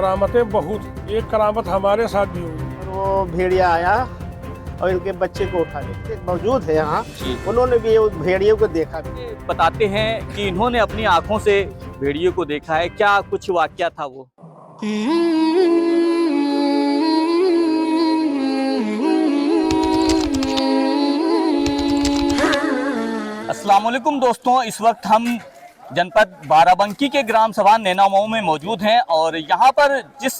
करामतें बहुत, एक करामत हमारे साथ भी हुई। वो भेड़िया आया और इनके बच्चे को उठा ले, मौजूद है यहाँ, उन्होंने भी उस भेड़ियों को देखा। बताते हैं कि इन्होंने अपनी आंखों से भेड़ियों को देखा है। क्या कुछ वाकया था वो? अस्सलाम वालेकुम दोस्तों, इस वक्त हम जनपद बाराबंकी के ग्राम सभा नैनामऊ में मौजूद हैं और यहाँ पर जिस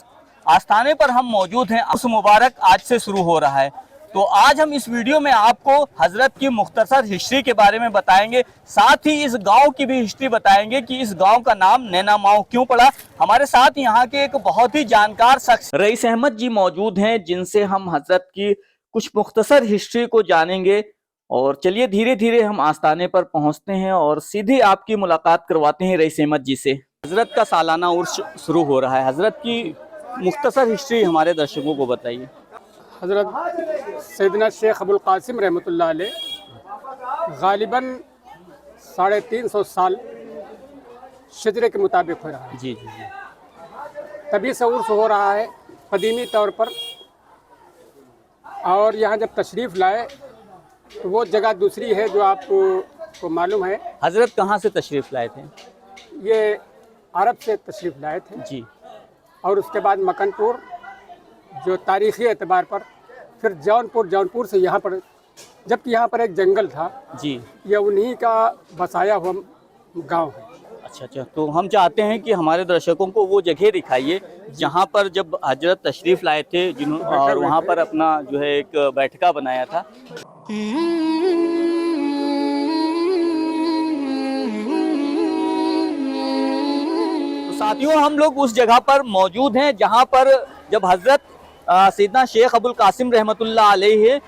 आस्थाने पर हम मौजूद हैं उस मुबारक आज से शुरू हो रहा है। तो आज हम इस वीडियो में आपको हजरत की मुख्तसर हिस्ट्री के बारे में बताएंगे, साथ ही इस गांव की भी हिस्ट्री बताएंगे कि इस गांव का नाम नैनामऊ क्यों पड़ा। हमारे साथ यहाँ के एक बहुत ही जानकार शख्स रईस अहमद जी मौजूद हैं, जिनसे हम हजरत की कुछ मुख्तसर हिस्ट्री को जानेंगे। और चलिए धीरे धीरे हम आस्थाने पर पहुंचते हैं और सीधे आपकी मुलाकात करवाते हैं रईस अहमद जी से। हजरत का सालाना उर्स शुरू हो रहा है, हजरत की मुख्तसर हिस्ट्री हमारे दर्शकों को बताइए। हजरत सैयदना शेख अबुल कासिम रहमतुल्लाह अलैह गालिबन 350 साल शजरे के मुताबिक हो रहा है। जी जी जी। तभी से उर्स हो रहा है कदीमी तौर पर। और यहाँ जब तशरीफ़ लाए तो वो जगह दूसरी है जो आपको मालूम है। हजरत कहाँ से तशरीफ़ लाए थे? ये अरब से तशरीफ़ लाए थे जी। और उसके बाद मकनपुर जो तारीख़ी एतबार पर, फिर जौनपुर से यहाँ पर, जबकि यहाँ पर एक जंगल था जी, ये उन्हीं का बसाया हुआ गांव है। अच्छा अच्छा। तो हम चाहते हैं कि हमारे दर्शकों को वो जगह दिखाइए जहाँ पर जब हजरत तशरीफ़ लाए थे, जिन्होंने और वहाँ पर अपना जो है एक बैठका बनाया था। तो साथियों, हम लोग उस जगह पर मौजूद हैं जहाँ पर जब हजरत सैयदना शेख अबुल कासिम रहमतुल्लाह अलैह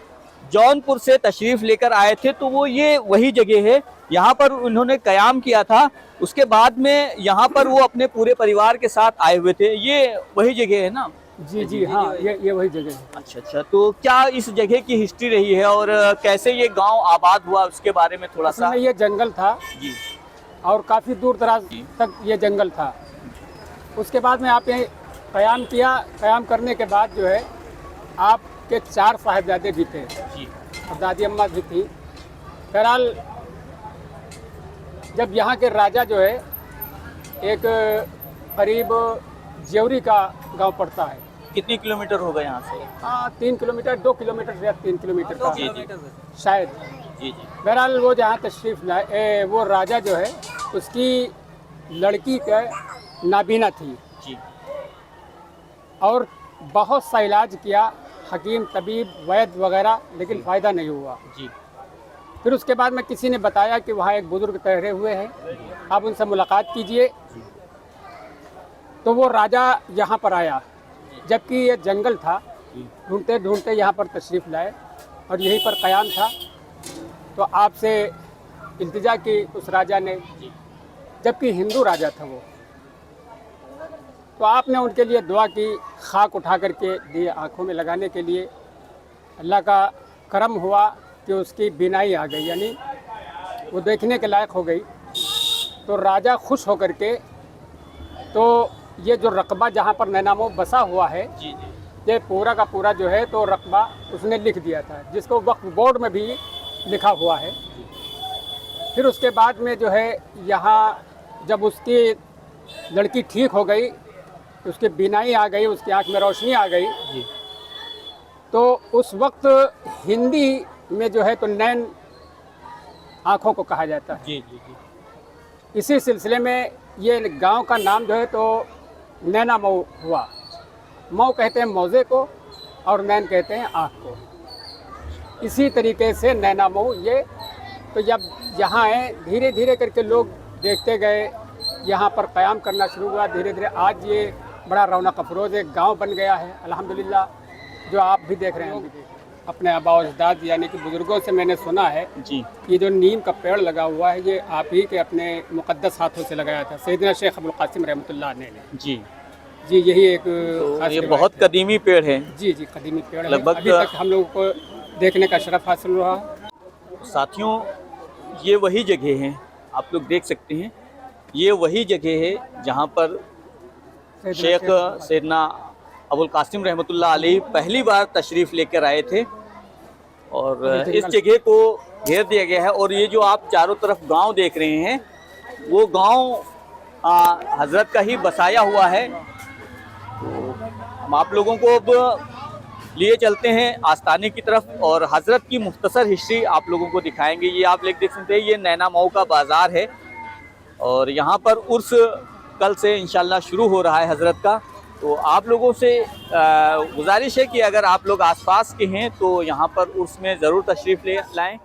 जौनपुर से तशरीफ़ लेकर आए थे, तो वो ये वही जगह है, यहाँ पर उन्होंने क़याम किया था। उसके बाद में यहाँ पर वो अपने पूरे परिवार के साथ आए हुए थे। ये वही जगह है ना? जी जी हाँ, ये वही जगह है। अच्छा अच्छा। तो क्या इस जगह की हिस्ट्री रही है और कैसे ये गांव आबाद हुआ, उसके बारे में थोड़ा सा? ये जंगल था जी, और काफ़ी दूर दराज तक ये जंगल था। उसके बाद में आप यहाँ क़याम किया। क़याम करने के बाद जो है आपके 4 साहिबजादे भी थे जी, और दादी अम्मा भी थी। बहरहाल जब यहाँ के राजा जो है, एक करीब जेवरी का गांव पड़ता है। कितनी किलोमीटर होगा यहाँ से? 3 किलोमीटर, 2 किलोमीटर या 3 किलोमीटर का जी जी शायद। जी जी। बहरहाल वो जहाँ तशरीफ़ लाए, वो राजा जो है उसकी लड़की का नाबीना थी जी। और बहुत सा इलाज किया, हकीम तबीब वैद्य वगैरह, लेकिन फ़ायदा नहीं हुआ। जी। फिर उसके बाद में किसी ने बताया कि वहाँ एक बुज़ुर्ग ठहरे हुए हैं, आप उनसे मुलाकात कीजिए। तो वो राजा यहाँ पर आया, जबकि ये जंगल था। ढूंढते ढूंढते यहाँ पर तशरीफ़ लाए और यहीं पर क़याम था। तो आपसे इल्तिजा की उस राजा ने, जबकि हिंदू राजा था वो, तो आपने उनके लिए दुआ की, खाक उठा करके दिए आँखों में लगाने के लिए। अल्लाह का करम हुआ कि उसकी बीनाई आ गई, यानी वो देखने के लायक हो गई। तो राजा खुश होकर के, तो ये जो रकबा जहाँ पर नैनामऊ बसा हुआ है, जी जी। ये पूरा का पूरा जो है तो रकबा उसने लिख दिया था, जिसको वक्फ बोर्ड में भी लिखा हुआ है। फिर उसके बाद में जो है यहाँ जब उसकी लड़की ठीक हो गई, उसकी बीनाई आ गई, उसकी आँख में रोशनी आ गई जी। तो उस वक्त हिंदी में जो है तो नैन आँखों को कहा जाता है। जी जी जी। इसी सिलसिले में ये गांव का नाम जो है तो नैनामऊ हुआ। मऊ कहते हैं मौजे को और नैन कहते हैं आँख को। इसी तरीके से नैनामऊ ये, तो जब यहाँ आए धीरे धीरे करके लोग देखते गए, यहाँ पर क़याम करना शुरू हुआ। धीरे धीरे आज ये बड़ा रौनक अफरोज़ एक गांव बन गया है अल्हम्दुलिल्लाह, जो आप भी देख रहे हैं, हम भी देख रहे हैं। अपने आबा अजदाद यानी कि बुज़ुर्गों से मैंने सुना है जी। ये जो नीम का पेड़ लगा हुआ है, ये आप ही के अपने मुक़द्दस हाथों से लगाया था सैयदना शेख अबुल कासिम रहमतुल्लाह ने। जी जी, यही एक तो खास ये रिवायत बहुत है। कदीमी पेड़ है। जी जी, कदीमी पेड़ है। लगभग अभी तक हम लोगों को देखने का शरफ हासिल हुआ। साथियों, ये वही जगह है, आप लोग देख सकते हैं, ये वही जगह है जहाँ पर शेख सैयदना अबुल कासिम रहमतुल्लाह अलैह पहली बार तशरीफ़ लेकर आए थे और इस जगह को घेर दिया गया है। और ये जो आप चारों तरफ गांव देख रहे हैं वो गांव हजरत का ही बसाया हुआ है। तो हम आप लोगों को अब लिए चलते हैं आस्थाने की तरफ और हजरत की मुख्तसर हिस्ट्री आप लोगों को दिखाएंगे। ये आप लोग देख सकते हैं, ये नैना मऊ का बाज़ार है और यहाँ पर उर्स कल से इंशाल्लाह शुरू हो रहा है हजरत का। तो आप लोगों से गुजारिश है कि अगर आप लोग आसपास के हैं तो यहाँ पर उर्स में ज़रूर तशरीफ़ ले लाएँ।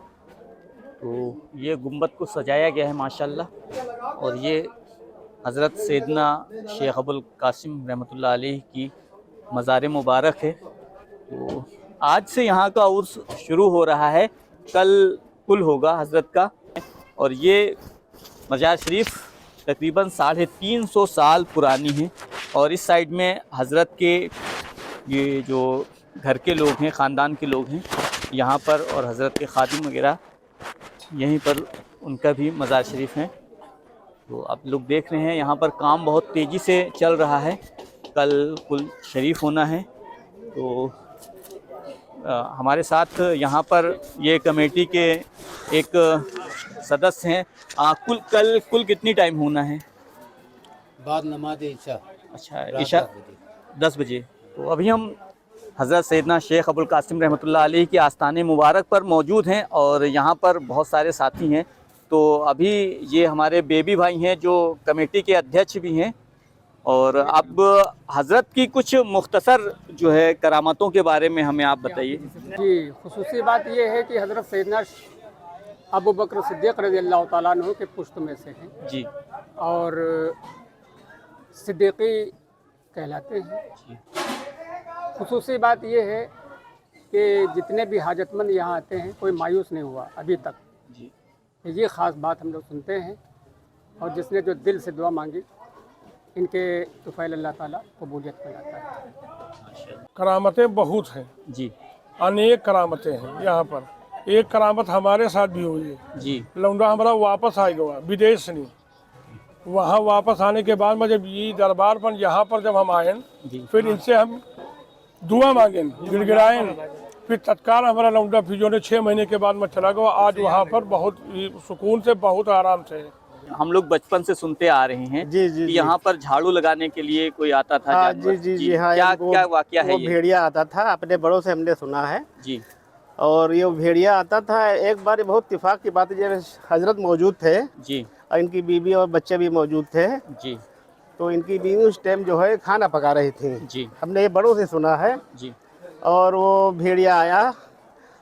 तो ये गुंबद को सजाया गया है माशाल्लाह और ये हज़रत सैयदना शेख अबुल कासिम रहमतुल्लाह अलैह की मज़ार मुबारक है। तो आज से यहाँ का उर्स शुरू हो रहा है, कल कुल होगा हज़रत का। और ये मज़ार शरीफ तकरीबन 350 साल पुरानी है और इस साइड में हज़रत के ये जो घर के लोग हैं, ख़ानदान के लोग हैं यहाँ पर, और हज़रत के खादिम वगैरह यहीं पर उनका भी मज़ार शरीफ है। तो आप लोग देख रहे हैं यहाँ पर काम बहुत तेज़ी से चल रहा है, कल कुल शरीफ होना है। तो हमारे साथ यहाँ पर ये कमेटी के एक सदस्य हैं। कुल कितनी टाइम होना है? बाद नमाज ईशा। अच्छा, ईशा 10 बजे। तो अभी हम हज़रत सैयदना शेख अबुल कासिम रहमतुल्लाह अलैह के आस्थाने मुबारक पर मौजूद हैं और यहाँ पर बहुत सारे साथी हैं। तो अभी ये हमारे बेबी भाई हैं जो कमेटी के अध्यक्ष भी हैं और अब हज़रत की कुछ मुख्तसर जो है करामतों के बारे में हमें आप बताइए। जी, खुसूसी बात ये है कि हज़रत सैयदना अबू बकर सिद्दीक़ रज़ियल्लाहु ताला अन्हु के पुश्त में से हैं जी और सिद्दीक़ी कहलाते हैं। खुसूसी बात ये है कि जितने भी हाजतमंद यहाँ आते हैं कोई मायूस नहीं हुआ अभी तक जी। ये ख़ास बात हम लोग सुनते हैं और जिसने जो दिल से दुआ मांगी इनके तुफ़ैल अल्लाह ताला कबूलियत बनाता है। करामतें बहुत हैं जी, अनेक करामतें हैं यहाँ पर। एक करामत हमारे साथ भी हुई है जी। लौंडा हमारा वापस आ गया विदेश नहीं, वहाँ वापस आने के बाद में जब ये दरबार पर यहाँ पर जब हम आए फिर इनसे हम दुआ मांगे, गिड़गिड़ाए, फिर तत्काल हमारा लौंडा फिर जो 6 महीने के बाद में चला गया। आज वहाँ पर बहुत सुकून से, बहुत आराम से। हम लोग बचपन से सुनते आ रहे हैं जी जी कि यहाँ पर झाड़ू लगाने के लिए कोई आता था। हाँ, जानवर। जी जी जी हाँ, क्या वाकया है वो ये? भेड़िया आता था, अपने बड़ों से हमने सुना है जी। और ये भेड़िया आता था। एक बार बहुत इत्तेफाक की बात है, जब हजरत मौजूद थे जी और इनकी बीवी और बच्चे भी मौजूद थे, जी तो इनकी बीवी उस टाइम जो है खाना पका रही थी। जी हमने ये बड़ों से सुना है। जी। और वो भेड़िया आया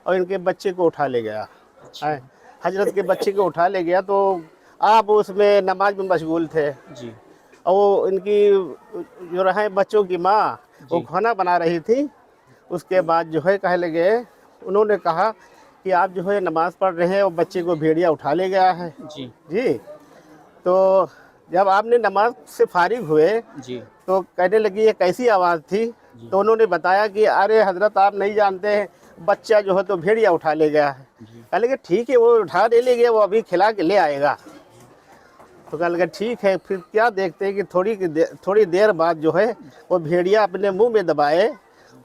और इनके बच्चे को उठा ले गया। हजरत के बच्चे को उठा ले गया तो आप उसमें नमाज में मशगूल थे जी। और वो इनकी जो रहे बच्चों की माँ वो खाना बना रही थी। उसके बाद जो है कहे लगे, उन्होंने कहा कि आप जो है नमाज पढ़ रहे हैं और बच्चे को भेड़िया उठा ले गया है। जी जी। तो जब आपने नमाज से फारिग हुए जी तो कहने लगी ये कैसी आवाज़ थी? तो उन्होंने बताया कि अरे हजरत आप नहीं जानते हैं, बच्चा जो है तो भेड़िया उठा ले गया है। कह लगे ठीक है, वो उठा ले गया, वो अभी खिला के ले आएगा। तो कह लगा ठीक है। फिर क्या देखते हैं कि थोड़ी देर बाद जो है वो भेड़िया अपने मुंह में दबाए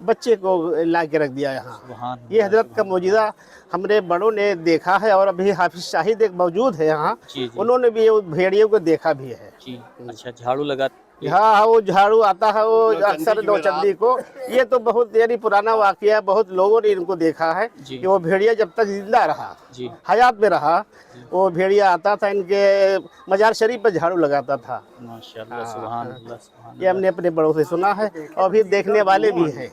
बच्चे को ला के रख दिया यहाँ। ये हजरत का मौजूदा हमने बड़ों ने देखा है और अभी हाफिज शाहिद एक मौजूद है यहाँ, उन्होंने भी भेड़ियों को देखा भी है जी। अच्छा, झाड़ू लगा? हाँ, वो झाड़ू आता है वो अक्सर नौचंदी को। ये तो बहुत यानी पुराना वाकया है, बहुत लोगों ने इनको देखा है कि वो भेड़िया जब तक जिंदा रहा, हयात में रहा, वो भेड़िया आता था इनके मजार शरीफ पर झाड़ू लगाता था। माशाअल्लाह, सुभान अल्लाह, सुभान ये हमने अपने बड़ों से सुना है और अभी देखने वाले भी हैं।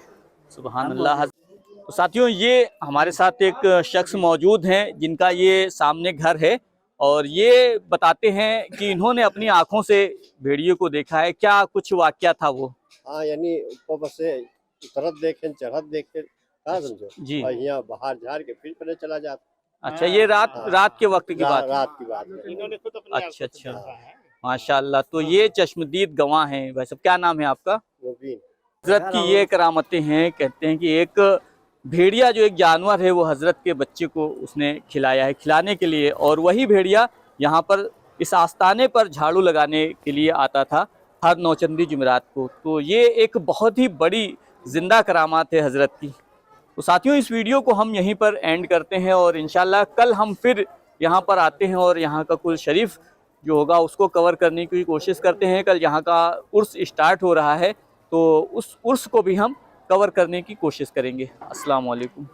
सुभान अल्लाह। तो साथियों, ये हमारे साथ एक शख्स मौजूद हैं जिनका ये सामने घर है और ये बताते हैं कि इन्होंने अपनी आंखों से भेड़ियों को देखा है। क्या कुछ वाकया था वो? हाँ, यानी ऊपर से उतरत देखे, चढ़त देखे, कहाँ समझो जी। और यहाँ बाहर झाड़ के फिर पहले चला जाता। अच्छा, ये रात के वक्त की बात है? रात की बात है। इन्होंने खुद अपने अच्छा अच्छा, माशाअल्लाह। तो ये चश्मदीद गवाह हैं। वैसे क्या नाम है आपका? मुबीन। हजरत की ये करामतें हैं। कहते हैं कि एक भेड़िया जो एक जानवर है वो हजरत के बच्चे को उसने खिलाया है, खिलाने के लिए, और वही भेड़िया यहाँ पर इस आस्थाने पर झाड़ू लगाने के लिए आता था। हर नौचंदी जुमेरात को। तो ये एक बहुत ही बड़ी जिंदा करामात है हज़रत की। तो साथियों, इस वीडियो को हम यहीं पर एंड करते हैं और इंशाल्लाह कल हम फिर यहाँ पर आते हैं और यहाँ का कुल शरीफ जो होगा उसको कवर करने की कोशिश करते हैं। कल यहाँ का उर्स स्टार्ट हो रहा है, तो उस उर्स को भी हम कवर करने की कोशिश करेंगे। अस्सलाम वालेकुम।